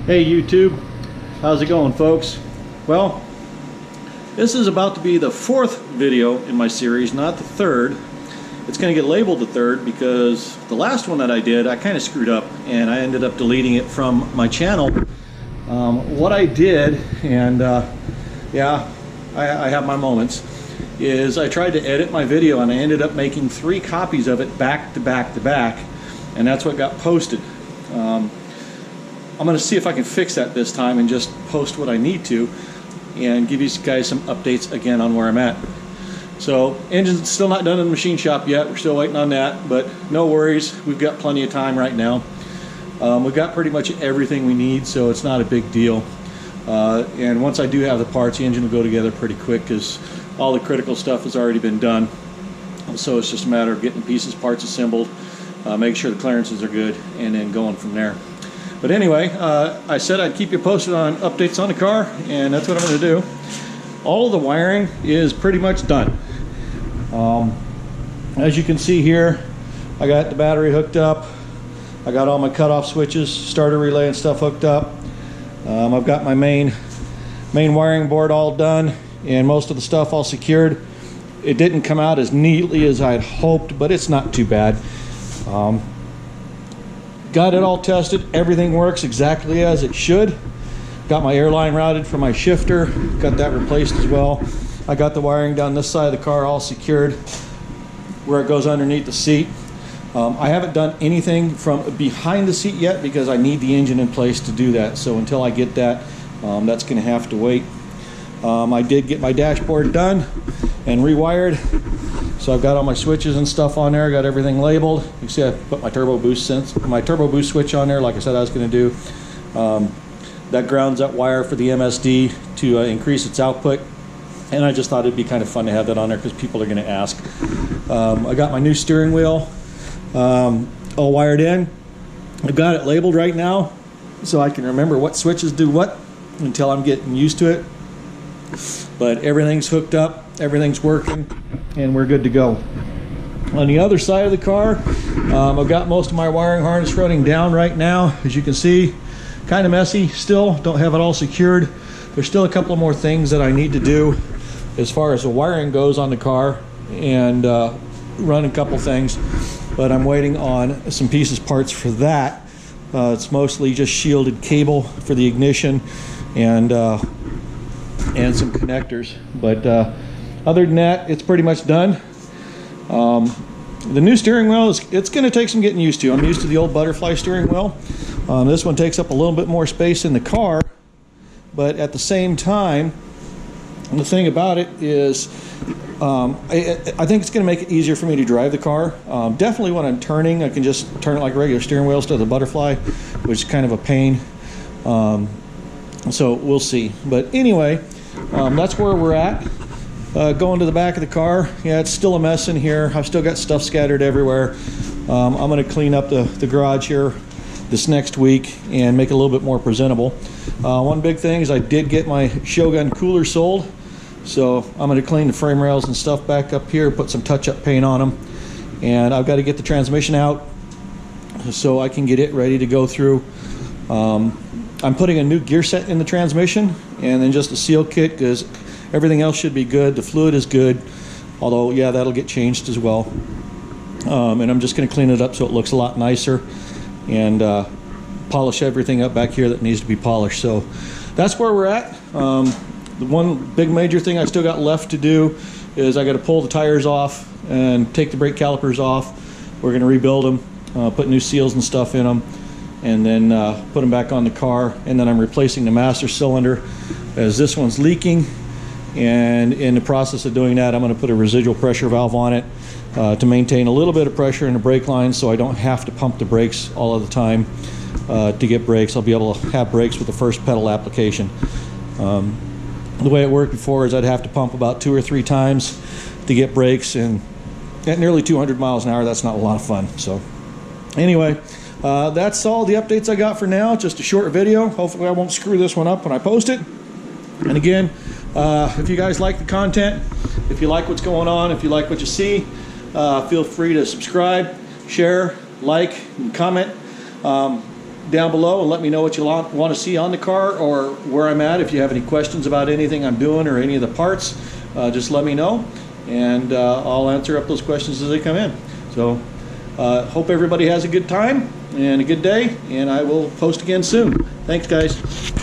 Hey YouTube, how's it going folks? Well, this is about to be the fourth video in my series, not the third. It's going to get labeled the third because the last one that I did, I kind of screwed up and I ended up deleting it from my channel. What I did, and yeah, I have my moments, is I tried to edit my video and I ended up making 3 copies of it back to back to back, and that's what got posted. I'm going to see if I can fix that this time and just post what I need to and give you guys some updates again on where I'm at. So, engine's still not done in the machine shop yet. We're still waiting on that, but no worries. We've got plenty of time right now. We've got pretty much everything we need, so it's not a big deal. And once I do have the parts, the engine will go together pretty quick because all the critical stuff has already been done. So it's just a matter of getting pieces, parts assembled, make sure the clearances are good, and then going from there. But anyway, I said I'd keep you posted on updates on the car, and that's what I'm going to do. All of the wiring is pretty much done. As you can see here, I got the battery hooked up. I got all my cutoff switches, starter relay and stuff hooked up. I've got my main wiring board all done, and most of the stuff all secured. It didn't come out as neatly as I'd hoped, but it's not too bad. Got it all tested. Everything works exactly as it should. Got my airline routed for my shifter. Got that replaced as well. I got the wiring down this side of the car all secured where it goes underneath the seat. I haven't done anything from behind the seat yet because I need the engine in place to do that. So until I get that, that's going to have to wait. I did get my dashboard done and rewired. So I've got all my switches and stuff on there. Got everything labeled. You see I put my turbo boost switch on there like I said I was going to do. That grounds that wire for the MSD to increase its output. And I just thought it'd be kind of fun to have that on there because people are going to ask. I got my new steering wheel all wired in. I've got it labeled right now so I can remember what switches do what until I'm getting used to it. But everything's hooked up, everything's working, and we're good to go. On the other side of the car, I've got most of my wiring harness running down right now. As you can see, kind of messy still, don't have it all secured. There's still a couple of more things that I need to do as far as the wiring goes on the car and run a couple things, but I'm waiting on some pieces, parts for that. It's mostly just shielded cable for the ignition and some connectors, but other than that, it's pretty much done. The new steering wheel, it's going to take some getting used to. I'm used to the old butterfly steering wheel. This one takes up a little bit more space in the car, but at the same time, the thing about it is I think it's going to make it easier for me to drive the car. Definitely when I'm turning, I can just turn it like a regular steering wheel instead of the butterfly, which is kind of a pain. So we'll see. But anyway, that's where we're at. Going to the back of the car, yeah, it's still a mess in here. I've still got stuff scattered everywhere. I'm going to clean up the garage here this next week and make it a little bit more presentable. One big thing is I did get my Shogun cooler sold, so I'm going to clean the frame rails and stuff back up here, put some touch-up paint on them, and I've got to get the transmission out so I can get it ready to go through. I'm putting a new gear set in the transmission and then just a seal kit because everything else should be good. The fluid is good, although yeah, that'll get changed as well. And I'm just going to clean it up so it looks a lot nicer and polish everything up back here that needs to be polished. So that's where we're at. The one big major thing I still got left to do is I got to pull the tires off and take the brake calipers off. We're going to rebuild them, put new seals and stuff in them, and then put them back on the car. And then I'm replacing the master cylinder as this one's leaking, and in the process of doing that I'm going to put a residual pressure valve on it to maintain a little bit of pressure in the brake lines so I don't have to pump the brakes all of the time to get brakes. I'll be able to have brakes with the first pedal application. The way it worked before is I'd have to pump about 2 or 3 times to get brakes, and at nearly 200 miles an hour that's not a lot of fun. So anyway, that's all the updates I got for now. Just a short video. Hopefully I won't screw this one up when I post it. And again, if you guys like the content, if you like what's going on, if you like what you see, feel free to subscribe, share, like, and comment. down below and let me know what you want to see on the car or where I'm at. If you have any questions about anything I'm doing or any of the parts, just let me know, and I'll answer up those questions as they come in. So hope everybody has a good time and a good day, and I will post again soon. Thanks, guys.